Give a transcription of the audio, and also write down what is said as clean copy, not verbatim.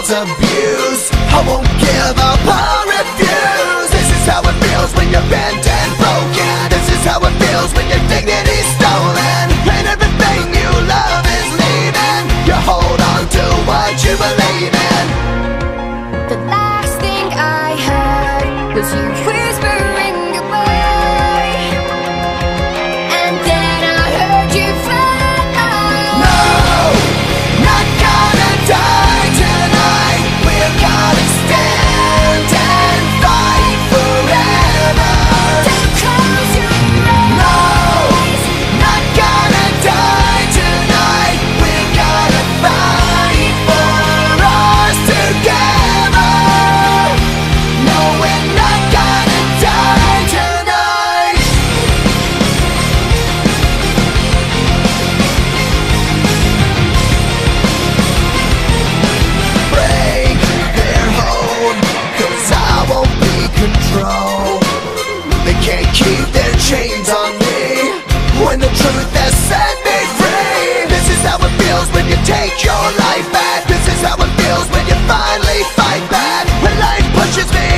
its abuse. I won't give up or refuse. This is how it feels when you're bent and broken. This is how it feels when your dignity's stolen and everything you love is leaving. You hold on to what you believe in. The last thing I heard was you whispering goodbye, and then I heard you fly. No, not gonna die tonight. We're gonna stand and fight forever. Don't close your No, eyes. not gonna die tonight. We're gonna fight for us together. No, we're not gonna die tonight. Break their hold, 'cause I won't be controlled. They can't keep their chains on me when the truth has set me free. This is how it feels when you take your life back. This is how it feels when you finally fight back. When life pushes me